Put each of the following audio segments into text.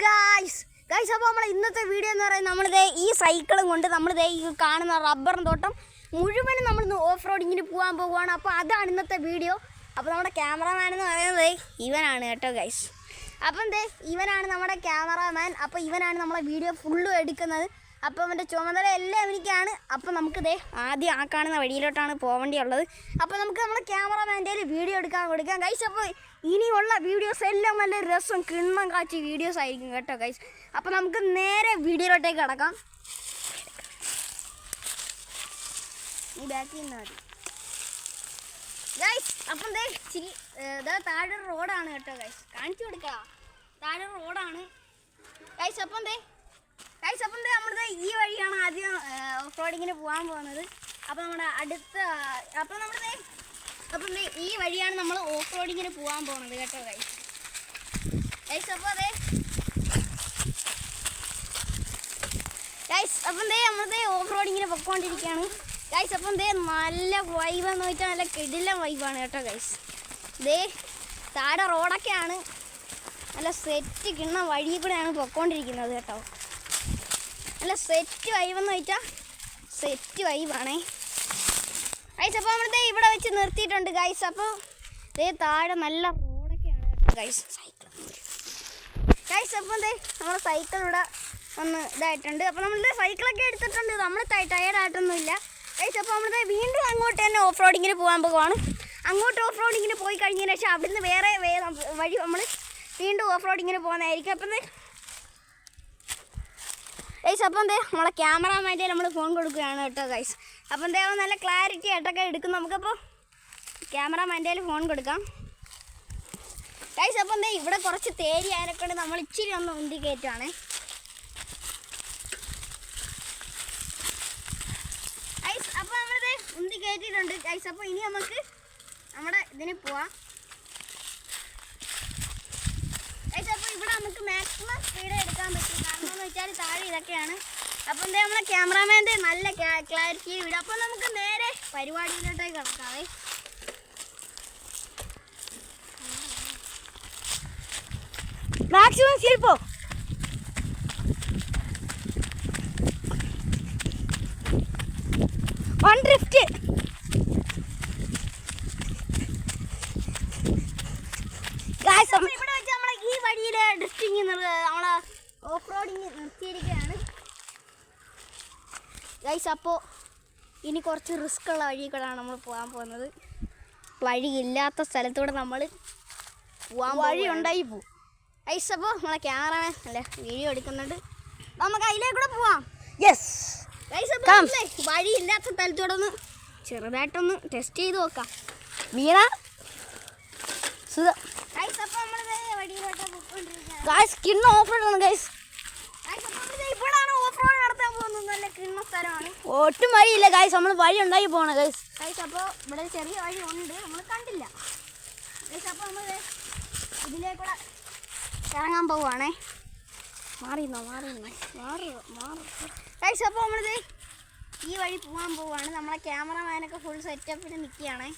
Guys അപ്പോൾ നമ്മൾ ഇന്നത്തെ വീഡിയോ എന്ന് പറയുന്നത് നമ്മളിതേ ഈ സൈക്കിളും കൊണ്ട് നമ്മളിതേ ഈ കാണുന്ന റബ്ബർ തോട്ടം മുഴുവനും നമ്മൾ ഓഫ് റോഡിങ്ങിന് പോകാൻ പോകുവാണ്. അപ്പോൾ അതാണ് ഇന്നത്തെ വീഡിയോ. അപ്പോൾ നമ്മുടെ ക്യാമറമാൻ എന്ന് പറയുന്നത് ഇവനാണ് കേട്ടോ ഗൈസ്. അപ്പം ഇവനാണ് നമ്മുടെ ക്യാമറമാൻ. അപ്പോൾ ഇവനാണ് നമ്മളെ വീഡിയോ ഫുള്ളും എടുക്കുന്നത്. അപ്പോൾ അവൻ്റെ ചുമതല എല്ലാം എനിക്കാണ്. അപ്പോൾ നമുക്ക് ആദ്യം ആ കാണുന്ന വഴിയിലോട്ടാണ് പോകേണ്ടിയുള്ളത്. അപ്പോൾ നമുക്ക് നമ്മുടെ ക്യാമറമാൻ്റെ വീഡിയോ എടുക്കാൻ കൊടുക്കാം ഗൈസ്. അപ്പോൾ ഇനിയുള്ള വീഡിയോസ് എല്ലാം നല്ല രസം കിണ്ണം കാച്ചി വീഡിയോസ് ആയിരിക്കും കേട്ടോ ഗൈസ്. അപ്പോൾ നമുക്ക് നേരെ വീഡിയോയിലോട്ടേക്ക് കിടക്കാം. ഈ ബാക്കിൽ നിന്ന് മതി ഗൈസ്. അപ്പം താഴെ റോഡാണ് കേട്ടോ ഗൈസ്. കാണിച്ചു കൊടുക്കാം, താഴെ റോഡാണ് ഗൈസ്. അപ്പം നമ്മളിത് ഈ വഴിയാണ് ആദ്യം ഓഫ് റോഡിങ്ങിന് പോകാൻ പോകുന്നത്. അപ്പോൾ നമ്മുടെ അടുത്ത അപ്പം ഈ വഴിയാണ് നമ്മൾ ഓഫ് റോഡിങ്ങിന് പോകാൻ പോകുന്നത് കേട്ടോ ഗൈസ്. അപ്പോൾ അപ്പം നമ്മളിത് ഓഫ് റോഡിങ്ങിന് പൊയ്ക്കൊണ്ടിരിക്കുകയാണ് ഗൈസ്. അപ്പം നല്ല വൈബെന്ന് വെച്ചാൽ നല്ല കിടിലൻ വൈബാണ് കേട്ടോ ഗൈസ്. താഴെ റോഡൊക്കെയാണ്, നല്ല സെറ്റ് കിണ്ണ വഴി കൂടെയാണ് പൊയ്ക്കൊണ്ടിരിക്കുന്നത് കേട്ടോ. നല്ല സെറ്റ് വൈബെന്ന് വെച്ചാൽ സെറ്റ് വൈബാണേ ഗൈസ്. അപ്പോൾ നമ്മൾ ഇവിടെ വെച്ച് നിർത്തിയിട്ടുണ്ട് ഗൈസ്. അപ്പോൾ താഴെ നല്ല റോഡൊക്കെയാണ് കേട്ടോ ഗൈസ്. അപ്പോൾ നമ്മുടെ സൈക്കിൾ ഇവിടെ ഒന്ന് ഇതായിട്ടുണ്ട്. അപ്പോൾ നമ്മളുടെ സൈക്കിളൊക്കെ എടുത്തിട്ടുണ്ട്. നമ്മൾ ടയർഡായിട്ടൊന്നുമില്ല ഗൈസ്. അപ്പോൾ നമ്മൾ വീണ്ടും അങ്ങോട്ട് തന്നെ ഓഫ് റോഡിങ്ങിന് പോകാൻ പോകുവാണ്. അങ്ങോട്ട് ഓഫ് റോഡിങ്ങിന് പോയി കഴിഞ്ഞതിന് ശേഷം അവിടുന്ന് വേറെ വഴി നമ്മൾ വീണ്ടും ഓഫ് റോഡിങ്ങിന് പോകുന്നതായിരിക്കും. അപ്പം ഗൈസ് അപ്പം നമ്മളെ ക്യാമറമാൻ്റെ നമ്മൾ ഫോൺ കൊടുക്കുകയാണ് കേട്ടോ ഗൈസ്. അപ്പം നല്ല ക്ലാരിറ്റി ആയിട്ടൊക്കെ എടുക്കും. നമുക്കപ്പോൾ ക്യാമറമാൻ്റെ ഫോൺ കൊടുക്കാം ഗൈസ്. അപ്പം ഇവിടെ കുറച്ച് തേരി ആയതിനെക്കൊണ്ട് നമ്മൾ ഇച്ചിരി ഒന്ന് ഉന്തി കയറ്റുവാണ് ഗൈസ്. അപ്പോൾ നമ്മളിത് ഉന്തി കയറ്റിയിട്ടുണ്ട് ഗൈസ്. അപ്പോൾ ഇനി നമുക്ക് നമ്മുടെ ഇതിന് പോവാം ഗൈസ്. അപ്പോൾ ഇവിടെ നമുക്ക് മാക്സിമം സ്പീഡ് എടുക്കാൻ പറ്റും. കാരണം എന്ന് വെച്ചാൽ താഴെ ഇതൊക്കെയാണ്. അപ്പം നമ്മളെ ക്യാമറാമാൻ്റെ നല്ല ക്ലാരിറ്റി വിടും. അപ്പം നമുക്ക് നേരെ പരിപാടിയിലോട്ടേക്ക് കിടക്കാവേ. മാക്സിമം സ്പീഡ് പോ. വൺ ഡ്രിഫ്റ്റ് ഇവിടെ വെച്ച് നമ്മളെ ഈ വഴിയിൽ ഡ്രിഫ്റ്റിങ് നമ്മളെ ഓഫ് റോഡിങ് നിർത്തിയിരിക്കുകയാണ് ഗൈസ്. അപ്പോൾ ഇനി കുറച്ച് റിസ്ക് ഉള്ള വഴി കൂടെയാണ് നമ്മൾ പോകാൻ പോകുന്നത്. വഴിയില്ലാത്ത സ്ഥലത്തൂടെ നമ്മൾ വഴി ഉണ്ടായി പോകും ഗൈസ്. അപ്പോൾ നമ്മളെ ക്യാമറമാൻ അല്ലേ വീഡിയോ എടുക്കുന്നുണ്ട്. നമുക്ക് അതിലേക്കൂടെ പോവാം. Yes guys. അപ്പോൾ വഴിയില്ലാത്ത സ്ഥലത്തൂടെ ഒന്ന് ചെറുതായിട്ടൊന്ന് ടെസ്റ്റ് ചെയ്ത് നോക്കാം. വീണ ഗൈസ്. അപ്പോൾ നമ്മൾ വഴിയിലോട്ട് പോയിക്കൊണ്ടിരിക്കുകയാണ് ഗൈസ്. കിണ്ണ ഓഫ് റോഡാണ് ഗൈസ്. ഇവിടാണ് ഓഫ് റോഡ് നടത്താൻ പോകുന്നത്. നല്ല കിണ്ണ സ്ഥലമാണ്. ഒട്ടും വഴിയില്ല ഗൈസ്. നമ്മൾ വഴി ഉണ്ടായി പോകണം ഗൈസ്. അപ്പോൾ ഇവിടെ ചെറിയ വഴി ഉണ്ട്, നമ്മൾ കണ്ടില്ല ഗൈസ്. അപ്പോൾ നമ്മൾ ഇതിലേക്കൂടെ ഇറങ്ങാൻ പോവുകയാണേ. മാറിന്നോ ഗൈസ്. അപ്പോൾ നമ്മളിത് ഈ വഴി പോകാൻ പോവുകയാണ്. നമ്മളെ ക്യാമറമാനൊക്കെ ഫുൾ സെറ്റപ്പിന് നിൽക്കുകയാണേ.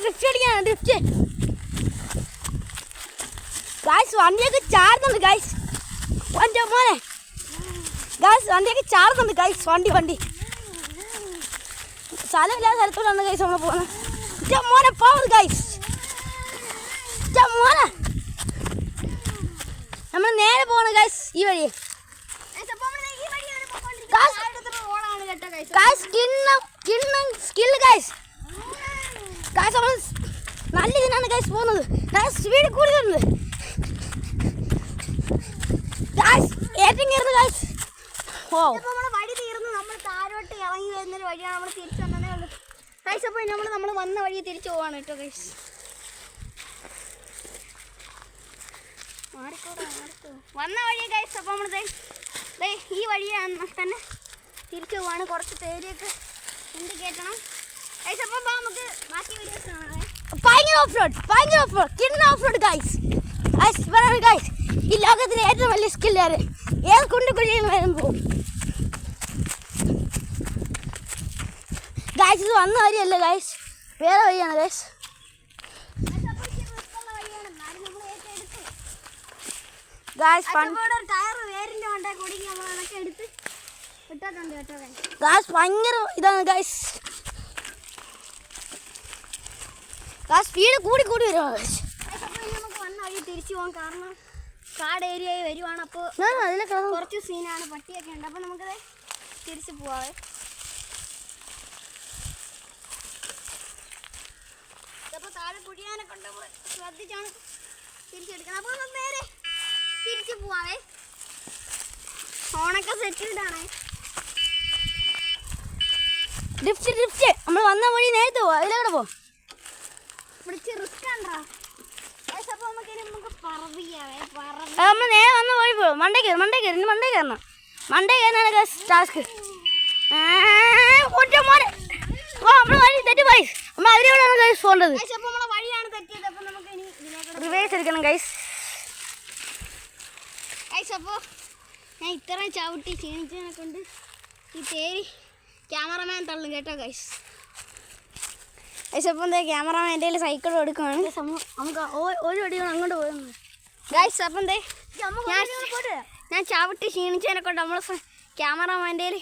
ഡ്രിഫ്റ്റ് അടിക്കാണ് ഡ്രിഫ്റ്റ് ഗൈസ്. വണ്ടിയൊക്കെ ചാടുന്നുണ്ട് ഗൈസ്. വണ്ടി മോനെ ഗൈസ്, വണ്ടിയൊക്കെ ചാടുന്നുണ്ട് ഗൈസ്. വണ്ടി സ്ഥലമില്ലാത്ത സ്ഥലത്തോടാണ് ഗൈസ് നമ്മൾ പോകുന്നത്. മോനെ പോകുന്നത് ഗൈസ്. മോനെ നമ്മൾ നേരെ പോകണം ഗൈസ് ഈ വഴി. Skill guys. ഗൈസ് നമ്മൾ നല്ല ഇതിനാണ് ഗൈസ് പോകുന്നത്. സ്പീഡ് കൂടുതലുണ്ട് ഗൈസ്. ഏറ്റവും കയറുന്നു ഗൈസ്. ഓ നമ്മുടെ വഴി തീർന്നു. നമ്മൾ താഴോട്ട് ഇറങ്ങി വരുന്നൊരു വഴിയാണ്. നമ്മൾ തിരിച്ചു വന്നതേ ഉള്ളൂ ഗൈസ്. അപ്പോൾ നമ്മൾ വന്ന വഴി തിരിച്ചു പോവാണ് കേട്ടോ ഗൈസ്. വന്ന വഴി ഗൈസ്. അപ്പോൾ നമ്മൾ ഈ വഴി തന്നെ തിരിച്ചു പോവാണ്. കുറച്ച് തേരിയൊക്കെ എന്ത് കയറ്റണം ഗൈസ്. അപ്പോൾ നമുക്ക് ബാക്കി വീഡിയോസ് കാണാം. ഭയങ്കര ഓഫ് റോഡ് കിണ്ണ ഓഫ് റോഡ് ഗൈസ്. ഗൈസ് ഈ ലോകത്തിലെ ഏറ്റവും വലിയ സ്കില്ലാണ്. ഏത് കുഴിയിൽ വരും പോകും ഗൈസ്. ഇത് വന്ന വഴിയല്ല ഗൈസ്, വേറെ വഴിയാണ് ഗൈസ്. ഗായ്സ് ടയർ വേരിന്റെ കൊണ്ടേ കുടുങ്ങി നമ്മൾ അതൊക്കെ എടുത്ത് ഇട്ടിട്ടുണ്ട് കേട്ടോ ഗായ്സ്. ഭയങ്കര ഇതാണ് ഗായ്സ്. സ്പീഡ് കൂടി വരും. നമുക്ക് വന്ന വഴി തിരിച്ചു പോകാം, കാരണം കാട് ഏരിയയിൽ വരുവാണ്. അപ്പോൾ കുറച്ച് സീനാണ്, പട്ടിയൊക്കെ ഉണ്ട്. അപ്പോൾ നമുക്കത് തിരിച്ചു പോവാവേ. അപ്പോൾ താഴെ കുഴിയാനൊക്കെ ഉണ്ട്, ശ്രദ്ധിച്ചാണ് തിരിച്ചെടുക്കണം. അപ്പോൾ നമുക്ക് നേരെ തിരിച്ചു പോവാവേ. ഫോണൊക്കെ സെറ്റിൽഡാണ്. ഡ്രിഫ്റ്റ് നമ്മൾ വന്ന വഴി നേരത്തെ പോവാം. അതിലൂടെ പോ. വിളിച്ച് റിസ്ക് ഉണ്ടോ? അപ്പോൾ നമുക്ക് നമ്മൾ നേരെ വന്ന വഴി പോകും. മണ്ടേ കയറണം. മണ്ടേ കയറാനാണ് ടാസ്ക്. നമ്മൾ വഴി തെറ്റി പോയി. നമ്മൾ അതിലൂടെയാണ് ഗൈസ് പോകേണ്ടത്. റിവേഴ്സ് എടുക്കണം ഗൈസ്. അപ്പോൾ ഞാൻ ഇത്രയും ചവിട്ടി ക്ഷീണിച്ചതിനെ കൊണ്ട് ഈ തേരി ക്യാമറമാൻ തള്ളും കേട്ടോ ഗൈസ്. അപ്പോൾ എന്താ ക്യാമറമാൻ എൻ്റെ കയ്യിൽ സൈക്കിൾ എടുക്കുകയാണ്. നമുക്ക് ഒരു അടി അങ്ങോട്ട് പോകുന്നു ഗൈസ്. അപ്പം എന്തേ ഞാൻ ചവിട്ടി ക്ഷീണിച്ചതിനെ കൊണ്ട് നമ്മൾ ക്യാമറമാൻ്റെ കയ്യിൽ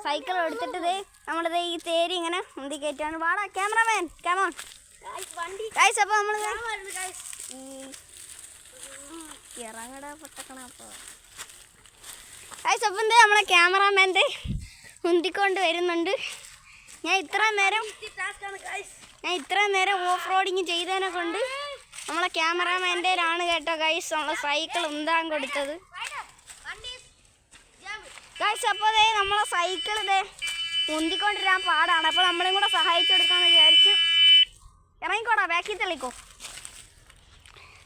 സൈക്കിൾ എടുത്തിട്ട് നമ്മളിത് ഈ തേരി ഇങ്ങനെ മുന്തി കയറ്റാണ്. വാടാ ക്യാമറമാൻ, ക്യാമറ ഗൈസ്. അപ്പോൾ നമ്മൾ ഇറങ്ങട പൊട്ടക്കണ. അപ്പോൾ ഗൈസ് അപ്പം എന്തേ നമ്മളെ ക്യാമറമാൻ്റെ മുന്തിക്കൊണ്ട് വരുന്നുണ്ട്. ഞാൻ ഇത്രയും നേരം ഓഫ് റോഡിങ് ചെയ്തതിനെ കൊണ്ട് നമ്മളെ ക്യാമറാമാൻ്റെ ആണ് കേട്ടോ ഗൈസ് നമ്മളെ സൈക്കിൾ ഉന്താൻ കൊടുത്തത് ഗൈസ്. അപ്പോൾ നമ്മളെ സൈക്കിൾ ഉന്തിക്കൊണ്ടിരാൻ പാടാണ്. അപ്പോൾ നമ്മളും കൂടെ സഹായിച്ചു കൊടുക്കാമെന്ന് വിചാരിച്ചു. ഇറങ്ങിക്കോടാ, ബാക്കിൽ തള്ളിക്കോ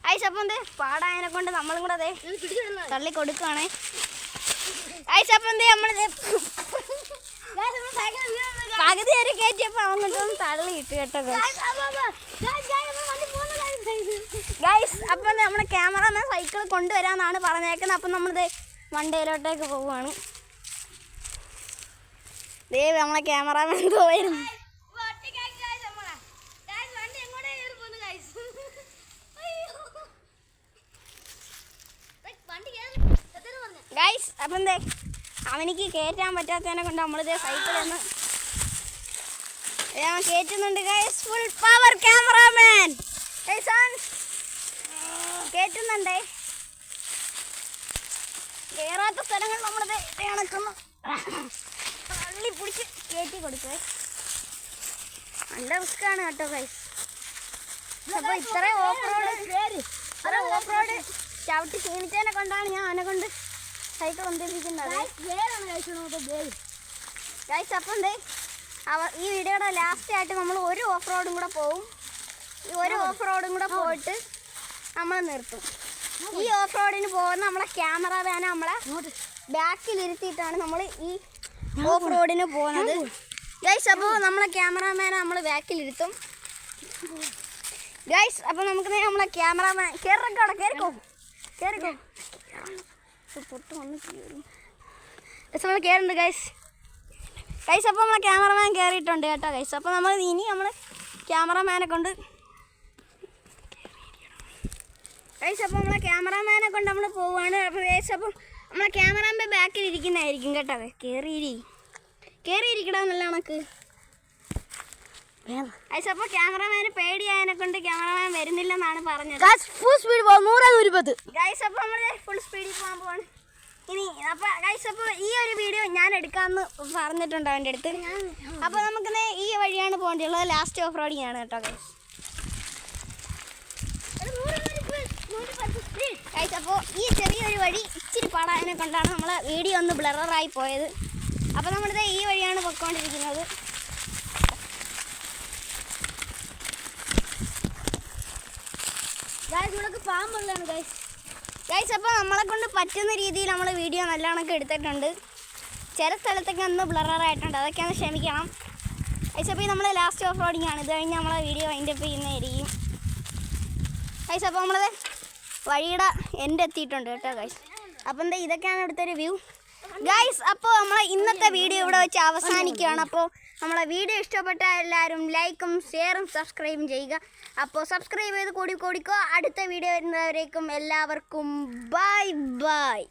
ഗൈസ്. അപ്പോൾ പാടായതിനെ കൊണ്ട് നമ്മളും കൂടെ തള്ളി കൊടുക്കുകയാണേ ഗൈസ്. അപ്പോൾ നമ്മളിത് പകുതി വരെ കയറ്റിയപ്പോൾ അങ്ങോട്ടൊന്ന് തള്ളിയിട്ട് കേട്ടോ ഗൈസ്. അപ്പം നമ്മുടെ ക്യാമറമാൻ സൈക്കിൾ കൊണ്ടുവരാമെന്നാണ് പറഞ്ഞേക്കുന്നത്. അപ്പം നമ്മളിത് മണ്ടയിലോട്ടേക്ക് പോവുകയാണ്. നമ്മളെ ക്യാമറമാൻ പോയിരുന്നു ഗൈസ്. അപ്പം അവനിക്ക് കയറ്റാൻ പറ്റാത്തതിനെ കൊണ്ട് നമ്മളിത് സൈക്കിളൊന്ന് കയറ്റുന്നുണ്ട് ഗൈസ്. ഫുൾ പവർ ക്യാമറാമാൻ കയറ്റുന്നുണ്ടേ. കയറാത്ത സ്ഥലങ്ങൾ നമ്മളിത് കണക്കുന്നു തള്ളി പിടിച്ച് കയറ്റി കൊടുക്കുവേ. നല്ല റിസ്ക്കാണ് കേട്ടോ ഗൈസ്. അപ്പോൾ ഇത്രയും ഓഫ് റോഡ് ചവിട്ടി ക്ഷീണിച്ചതിനെ കൊണ്ടാണ് ഞാൻ അവനെ കൊണ്ട് സൈക്കിൾ ഒന്നിപ്പിക്കുന്നത് ഗൈസ്. അപ്പം ഈ വീഡിയോയുടെ ലാസ്റ്റ് ആയിട്ട് നമ്മൾ ഒരു ഓഫ് റോഡും കൂടെ പോവും. ഈ ഒരു ഓഫ് റോഡും കൂടെ പോയിട്ട് നമ്മൾ നിർത്തും. ഈ ഓഫ് റോഡിന് പോകുന്ന നമ്മളെ ക്യാമറമാനെ നമ്മളെ ബാക്കിലിരുത്തിയിട്ടാണ് നമ്മൾ ഈ ഓഫ് റോഡിന് പോകുന്നത് ഗൈസ്. അപ്പോൾ നമ്മളെ ക്യാമറമാനെ നമ്മൾ ബാക്കിലിരുത്തും ഗൈസ്. അപ്പോൾ നമുക്ക് നമ്മളെ ക്യാമറമാൻ കേറിക്കോ പൊട്ട് വന്ന് നമ്മൾ കയറുന്നുണ്ട് ഗൈസ്. അപ്പോൾ നമ്മളെ ക്യാമറമാൻ കയറിയിട്ടുണ്ട് കേട്ടോ ഗൈസ്. അപ്പോൾ ഇനി നമ്മൾ ക്യാമറമാനെ കൊണ്ട് ഗൈസ്. അപ്പോൾ നമ്മളെ ക്യാമറമാനെ കൊണ്ട് നമ്മൾ പോവുകയാണ്. അപ്പോൾ ഗൈസ് അപ്പം നമ്മളെ ക്യാമറമാൻ്റെ ബാക്കിൽ ഇരിക്കുന്നതായിരിക്കും കേട്ടോ. കയറിയിരിക്കണമെന്നല്ല കണക്ക് ഗൈസ്. അപ്പോൾ ക്യാമറമാന് പേടിയായതിനെ കൊണ്ട് ക്യാമറമാൻ വരുന്നില്ലെന്നാണ് പറഞ്ഞത്. ഫുൾ സ്പീഡ് പോകും 120 ഗൈസ്. അപ്പോൾ നമ്മൾ ഫുൾ സ്പീഡിൽ പോകാൻ പോവാണ് ഇനി. അപ്പോൾ ഗൈസ് അപ്പോൾ ഈ ഒരു വീഡിയോ ഞാൻ എടുക്കാമെന്ന് പറഞ്ഞിട്ടുണ്ട് അവൻ്റെ അടുത്ത്. അപ്പോൾ നമുക്ക് ഈ വഴിയാണ് പോകേണ്ടിയുള്ളത്. ലാസ്റ്റ് ഓഫ് റോഡിങ് ആണ് കേട്ടോ ഗൈസ്. ഗൈസ് അപ്പോൾ ഈ ചെറിയൊരു വഴി ഇച്ചിരി പാടായതിനെ കൊണ്ടാണ് നമ്മളെ വീഡിയോ ഒന്ന് ബ്ലറായി പോയത്. അപ്പോൾ നമ്മളിത് ഈ വഴിയാണ് പൊയ്ക്കൊണ്ടിരിക്കുന്നത്. ഗൈസ് ഇവിടെയൊക്കെ പാമ്പുള്ളതാണ് ഗൈസ്. അപ്പോൾ നമ്മളെ കൊണ്ട് പറ്റുന്ന രീതിയിൽ നമ്മൾ വീഡിയോ നല്ലോണമൊക്കെ എടുത്തിട്ടുണ്ട്. ചില സ്ഥലത്തൊക്കെ ഒന്ന് ബ്ലറായിട്ടുണ്ട്, അതൊക്കെ ഒന്ന് ക്ഷമിക്കണം ഗൈസ്. അപ്പോൾ നമ്മൾ ലാസ്റ്റ് ഓഫ് റോഡിങ് ആണ്. ഇത് കഴിഞ്ഞ് നമ്മളെ വീഡിയോ വൈൻഡപ്പ് ചെയ്യുന്നതായിരിക്കും ഗൈസ്. അപ്പോൾ നമ്മളത് വഴിയുടെ എൻ്റെ എത്തിയിട്ടുണ്ട് കേട്ടോ ഗൈസ്. അപ്പം ഇതൊക്കെയാണ് ഇവിടുത്തെ ഒരു വ്യൂ ഗൈസ്. അപ്പോൾ നമ്മൾ ഇന്നത്തെ വീഡിയോ ഇവിടെ വെച്ച് അവസാനിക്കുകയാണ്. അപ്പോൾ നമ്മളെ വീഡിയോ ഇഷ്ടപ്പെട്ട എല്ലാവരും ലൈക്കും ഷെയറും സബ്സ്ക്രൈബും ചെയ്യുക. അപ്പോൾ സബ്സ്ക്രൈബ് ചെയ്ത് കൂടിക്കോ. അടുത്ത വീഡിയോ വരുന്നവരേക്കും എല്ലാവർക്കും ബൈ ബൈ.